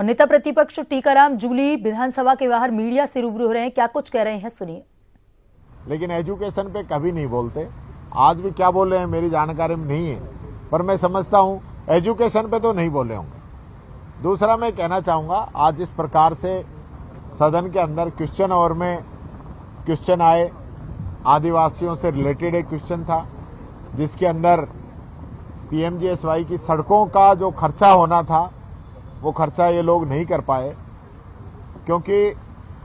नेता प्रतिपक्ष टीकाराम जूली विधानसभा के बाहर मीडिया से रूबरू हो रहे हैं, क्या कुछ कह रहे हैं सुनिए। लेकिन एजुकेशन पे कभी नहीं बोलते, आज भी क्या बोल रहे हैं मेरी जानकारी में नहीं है, पर मैं समझता हूं एजुकेशन पे तो नहीं बोले होंगे। दूसरा मैं कहना चाहूंगा, आज जिस प्रकार से सदन के अंदर क्वेश्चन आवर में क्वेश्चन आए, आदिवासियों से रिलेटेड एक क्वेश्चन था जिसके अंदर पीएमजीएसवाई की सड़कों का जो खर्चा होना था वो खर्चा ये लोग नहीं कर पाए क्योंकि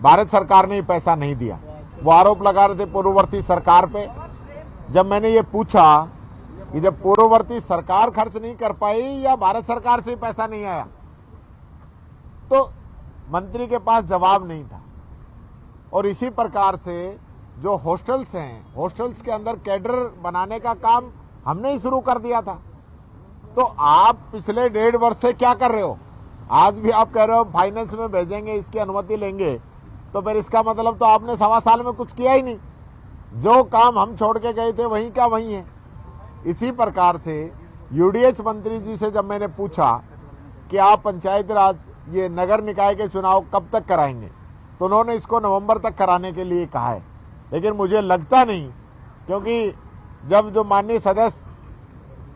भारत सरकार ने पैसा नहीं दिया। वो आरोप लगा रहे थे पूर्ववर्ती सरकार पे। जब मैंने ये पूछा कि जब पूर्ववर्ती सरकार खर्च नहीं कर पाई या भारत सरकार से पैसा नहीं आया, तो मंत्री के पास जवाब नहीं था। और इसी प्रकार से जो हॉस्टल्स हैं, हॉस्टल्स के अंदर कैडर बनाने का काम हमने ही शुरू कर दिया था। तो आप पिछले 1.5 वर्ष से क्या कर रहे हो? आज भी आप कह रहे हो फाइनेंस में भेजेंगे, इसकी अनुमति लेंगे, तो फिर इसका मतलब तो आपने 1.25 साल में कुछ किया ही नहीं। जो काम हम छोड़ के गए थे वहीं का वहीं है। इसी प्रकार से यूडीएच मंत्री जी से जब मैंने पूछा कि आप पंचायती राज ये नगर निकाय के चुनाव कब तक कराएंगे, तो उन्होंने इसको नवंबर तक कराने के लिए कहा है। लेकिन मुझे लगता नहीं, क्योंकि जब जो माननीय सदस्य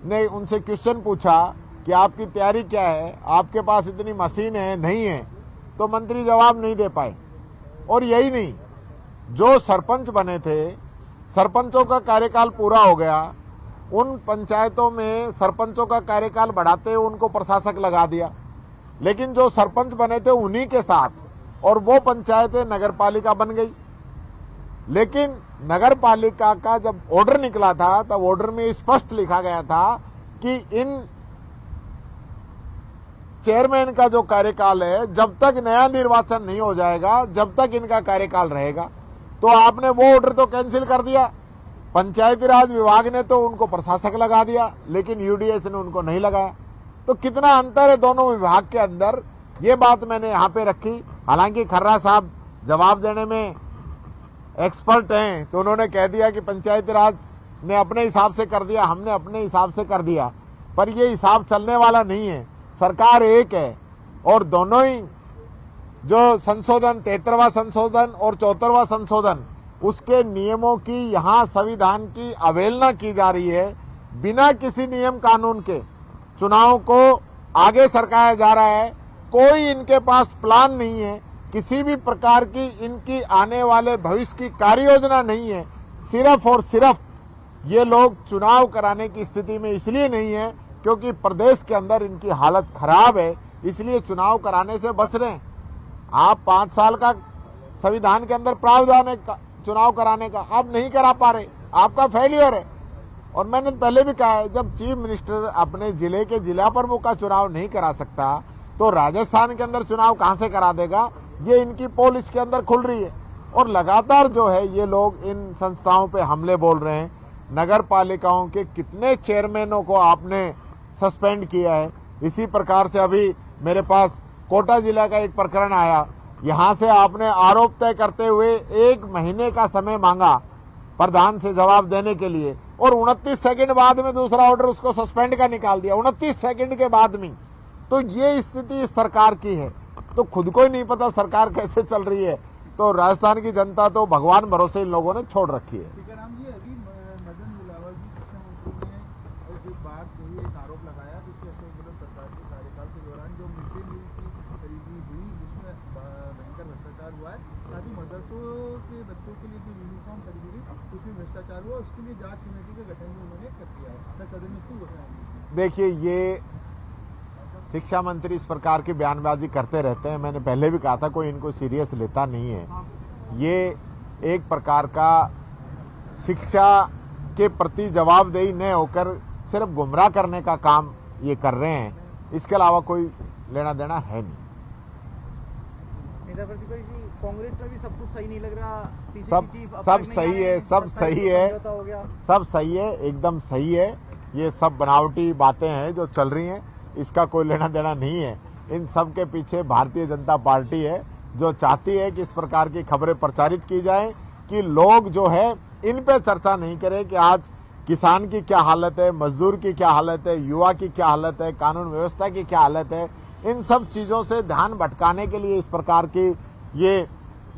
ने उनसे क्वेश्चन पूछा कि आपकी तैयारी क्या है, आपके पास इतनी मशीन है नहीं है, तो मंत्री जवाब नहीं दे पाए। और यही नहीं, जो सरपंच बने थे, सरपंचों का कार्यकाल पूरा हो गया, उन पंचायतों में सरपंचों का कार्यकाल बढ़ाते हुए उनको प्रशासक लगा दिया। लेकिन जो सरपंच बने थे उन्हीं के साथ, और वो पंचायतें नगरपालिका बन गई। लेकिन नगरपालिका का जब ऑर्डर निकला था, तब ऑर्डर में स्पष्ट लिखा गया था कि इन चेयरमैन का जो कार्यकाल है, जब तक नया निर्वाचन नहीं हो जाएगा, जब तक इनका कार्यकाल रहेगा। तो आपने वो ऑर्डर तो कैंसिल कर दिया। पंचायती राज विभाग ने तो उनको प्रशासक लगा दिया, लेकिन यूडीएच ने उनको नहीं लगाया। तो कितना अंतर है दोनों विभाग के अंदर, ये बात मैंने यहाँ पे रखी। हालांकि खर्रा साहब जवाब देने में एक्सपर्ट हैं, तो उन्होंने कह दिया कि पंचायती राज ने अपने हिसाब से कर दिया, हमने अपने हिसाब से कर दिया। पर ये हिसाब चलने वाला नहीं है। सरकार एक है और दोनों ही जो संशोधन 73वां संशोधन और 74वां संशोधन, उसके नियमों की यहाँ संविधान की अवहेलना की जा रही है। बिना किसी नियम कानून के चुनाव को आगे सरकाया जा रहा है। कोई इनके पास प्लान नहीं है, किसी भी प्रकार की इनकी आने वाले भविष्य की कार्य योजना नहीं है। सिर्फ और सिर्फ ये लोग चुनाव कराने की स्थिति में इसलिए नहीं है क्योंकि प्रदेश के अंदर इनकी हालत खराब है, इसलिए चुनाव कराने से बच रहे हैं। आप 5 साल का संविधान के अंदर प्रावधान है चुनाव कराने का, आप नहीं करा पा रहे, आपका फेलियर है। और मैंने पहले भी कहा है, जब चीफ मिनिस्टर अपने जिले के जिला प्रमुख का चुनाव नहीं करा सकता, तो राजस्थान के अंदर चुनाव कहां से करा देगा? ये इनकी पोल इसके अंदर खुल रही है। और लगातार जो है ये लोग इन संस्थाओं पे हमले बोल रहे हैं। नगर पालिकाओं के कितने चेयरमैनों को आपने सस्पेंड किया है। इसी प्रकार से अभी मेरे पास कोटा जिला का एक प्रकरण आया, यहाँ से आपने आरोप तय करते हुए 1 महीने का समय मांगा प्रधान से जवाब देने के लिए, और 29 सेकंड बाद में दूसरा ऑर्डर उसको सस्पेंड का निकाल दिया, 29 सेकंड के बाद में। तो ये स्थिति इस सरकार की है, तो खुद को ही नहीं पता सरकार कैसे चल रही है। तो राजस्थान की जनता तो भगवान भरोसे इन लोगों ने छोड़ रखी है। एक आरोप लगाया कि सरकार के कार्यकाल के दौरान जो मिड डे मील की खरीदी हुई उसमें भयंकर भ्रष्टाचार हुआ है। साथ ही मदरसों के बच्चों के लिए जो यूनिफॉर्म खरीदी गई उसमें भ्रष्टाचार हुआ, उसके लिए जांच समिति का गठन भी उन्होंने कर दिया है। मैं सदन में इसको बताया। देखिए, ये शिक्षा मंत्री इस प्रकार की बयानबाजी करते रहते हैं। मैंने पहले भी कहा था, कोई इनको सीरियस लेता नहीं है। ये एक प्रकार का शिक्षा के प्रति जवाबदेही न होकर सिर्फ गुमराह करने का काम ये कर रहे हैं, इसके अलावा कोई लेना देना है नहीं। नेता प्रतिपक्ष जी, कांग्रेस में भी सब कुछ सही नहीं लग रहा। सब सही है, सब सही है, सब सही है, एकदम सही है। ये सब बनावटी बातें हैं जो चल रही हैं, इसका कोई लेना देना नहीं है। इन सब के पीछे भारतीय जनता पार्टी है, जो चाहती है कि इस प्रकार की खबरें प्रचारित की जाए कि लोग जो है इन पे चर्चा नहीं करें कि आज किसान की क्या हालत है, मजदूर की क्या हालत है, युवा की क्या हालत है, कानून व्यवस्था की क्या हालत है। इन सब चीजों से ध्यान भटकाने के लिए इस प्रकार की ये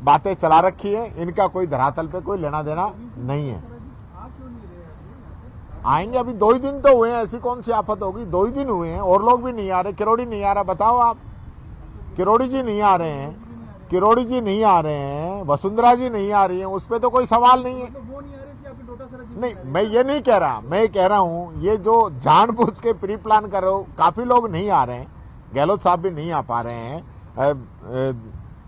बातें चला रखी है। इनका कोई धरातल पे कोई लेना देना नहीं है। आ क्यों नहीं रहे अभी यहाँ पे? आएंगे, अभी 2 ही दिन तो हुए हैं, ऐसी कौन सी आफत होगी, 2 ही दिन हुए हैं और लोग भी नहीं आ रहे। किरोड़ी नहीं आ रहा, बताओ आप, किरोड़ी जी नहीं आ रहे हैं, किरोड़ी जी नहीं आ रहे हैं, वसुंधरा जी नहीं आ रही हैं, उस पर तो कोई सवाल नहीं है। तो वो नहीं आ रहे थे, आपके डोटासरा जी नहीं, मैं ये नहीं कह रहा, मैं कह रहा हूं ये जो जानबूझ के प्री प्लान कर रहे हो, काफी लोग नहीं आ रहे हैं, गहलोत साहब भी नहीं आ पा रहे हैं,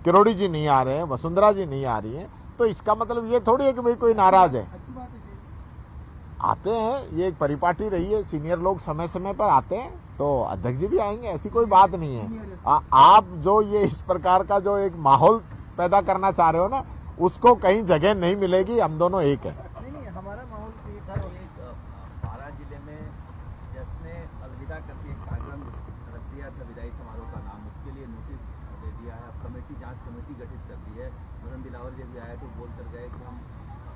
किरोड़ी जी नहीं आ रहे हैं, वसुंधरा जी नहीं आ रही हैं, तो इसका मतलब ये थोड़ी है कि भाई कोई नाराज है। अच्छी बात है जी। आते हैं, ये एक परिपाटी रही है, सीनियर लोग समय समय पर आते हैं, तो अध्यक्ष जी भी आएंगे, ऐसी कोई बात नहीं है। आप जो ये इस प्रकार का जो एक माहौल पैदा करना चाह रहे हो ना, उसको कहीं जगह नहीं मिलेगी। हम दोनों एक है। नहीं, हमारा माहौल ये था। सर, एक बारां जिले में जश्न अलविदा करके एक कार्यक्रम रख दिया था, विदाई समारोह का नाम, उसके लिए नोटिस दे दिया है। अब कमेटी, जांच कमेटी गठित कर दी है। मदन दिलावर जी भी आए तो बोल कर गए कि हम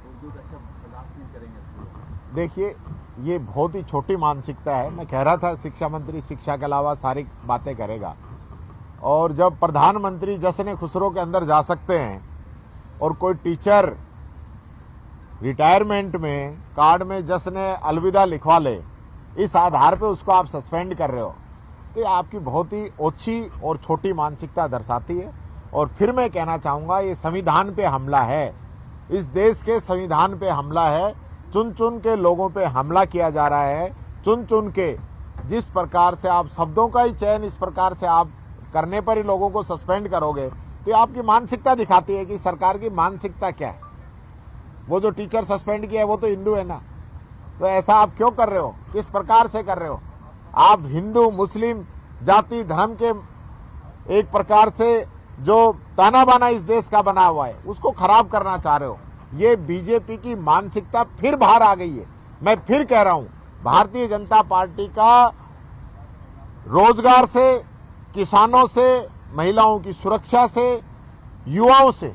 उर्दू का सब बर्दाश्त नहीं करेंगे स्कूलों में। देखिए, ये बहुत ही छोटी मानसिकता है। मैं कह रहा था शिक्षा मंत्री शिक्षा के अलावा सारी बातें करेगा, और जब प्रधानमंत्री जश्न खुसरो के अंदर जा सकते हैं और कोई टीचर रिटायरमेंट में कार्ड में जश्न अलविदा लिखवा ले, इस आधार पे उसको आप सस्पेंड कर रहे हो, तो ये आपकी बहुत ही ओछी और छोटी मानसिकता दर्शाती है। और फिर मैं कहना चाहूंगा, ये संविधान पे हमला है, इस देश के संविधान पे हमला है। चुन चुन के लोगों पे हमला किया जा रहा है, चुन चुन के। जिस प्रकार से आप शब्दों का ही चयन इस प्रकार से आप करने पर ही लोगों को सस्पेंड करोगे, तो ये आपकी मानसिकता दिखाती है कि सरकार की मानसिकता क्या है। वो जो टीचर सस्पेंड किया है वो तो हिंदू है ना, तो ऐसा आप क्यों कर रहे हो, किस प्रकार से कर रहे हो? आप हिंदू मुस्लिम जाति धर्म के एक प्रकार से जो ताना बाना इस देश का बना हुआ है, उसको खराब करना चाह रहे हो। ये बीजेपी की मानसिकता फिर बाहर आ गई है। मैं फिर कह रहा हूं, भारतीय जनता पार्टी का रोजगार से, किसानों से, महिलाओं की सुरक्षा से, युवाओं से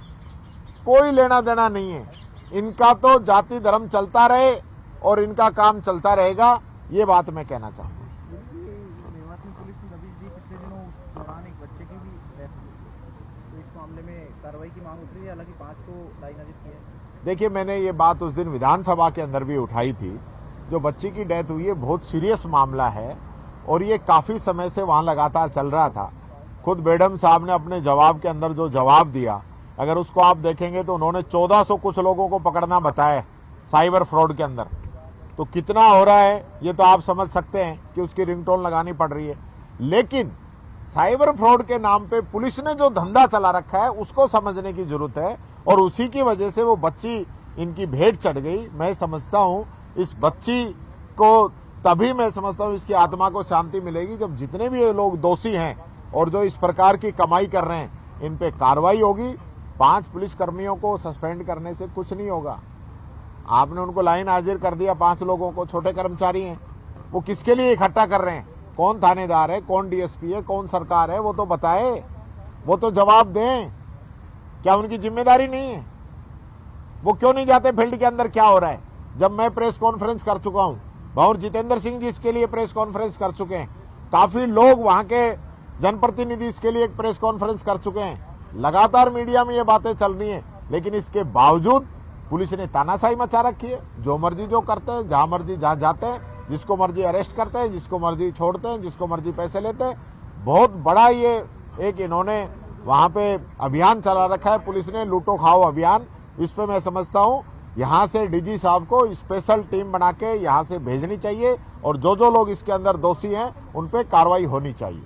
कोई लेना देना नहीं है। इनका तो जाति धर्म चलता रहे और इनका काम चलता रहेगा, ये बात मैं कहना चाहूंगा। मेवात में पुलिस ने दबिश दी पिछले दिनों, उस दौरान एक बच्चे की भी डेथ हुई, तो इस मामले में कार्रवाई की मांग उठ रही है। हालांकि 5 को लाइनाजित किया है। देखिए, मैंने ये बात उस दिन विधानसभा के अंदर भी उठाई थी। जो बच्ची की डेथ हुई है बहुत सीरियस मामला है, और ये काफी समय से वहां लगातार चल रहा था। खुद बेडम साहब ने अपने जवाब के अंदर जो जवाब दिया, अगर उसको आप देखेंगे तो उन्होंने 1400 कुछ लोगों को पकड़ना बताया साइबर फ्रॉड के अंदर। तो कितना हो रहा है ये तो आप समझ सकते हैं कि उसकी रिंगटोन लगानी पड़ रही है। लेकिन साइबर फ्रॉड के नाम पे पुलिस ने जो धंधा चला रखा है उसको समझने की जरूरत है, और उसी की वजह से वो बच्ची इनकी भेंट चढ़ गई। मैं समझता हूं इस बच्ची को, तभी मैं समझता हूं इसकी आत्मा को शांति मिलेगी जब जितने भी ये लोग दोषी हैं और जो इस प्रकार की कमाई कर रहे हैं, इन पे कार्रवाई होगी। 5 पुलिस कर्मियों को सस्पेंड करने से कुछ नहीं होगा। आपने उनको लाइन हाजिर कर दिया, 5 लोगों को, छोटे कर्मचारी हैं, वो किसके लिए इकट्ठा कर रहे हैं? कौन थानेदार है, कौन डीएसपी है, कौन सरकार है, वो तो बताए, वो तो जवाब दें। क्या उनकी जिम्मेदारी नहीं है? वो क्यों नहीं जाते फील्ड के अंदर क्या हो रहा है? जब मैं प्रेस कॉन्फ्रेंस कर चुका हूं, और जितेंद्र सिंह जी इसके लिए प्रेस कॉन्फ्रेंस कर चुके हैं, काफी लोग वहां के जनप्रतिनिधि इसके लिए एक प्रेस कॉन्फ्रेंस कर चुके हैं, लगातार मीडिया में ये बातें चल रही हैं। लेकिन इसके बावजूद पुलिस ने तानाशाही मचा रखी है। जो मर्जी जो करते हैं, जहां मर्जी जहां जाते हैं, जिसको मर्जी अरेस्ट करते हैं, जिसको मर्जी छोड़ते हैं, जिसको मर्जी पैसे लेते हैं। बहुत बड़ा ये एक इन्होंने वहां पे अभियान चला रखा है पुलिस ने, लूटो खाओ अभियान। इस पे मैं समझता हूं यहां से डीजी साहब को स्पेशल टीम बना के यहां से भेजनी चाहिए, और जो जो लोग इसके अंदर दोषी हैं उन पे कार्रवाई होनी चाहिए।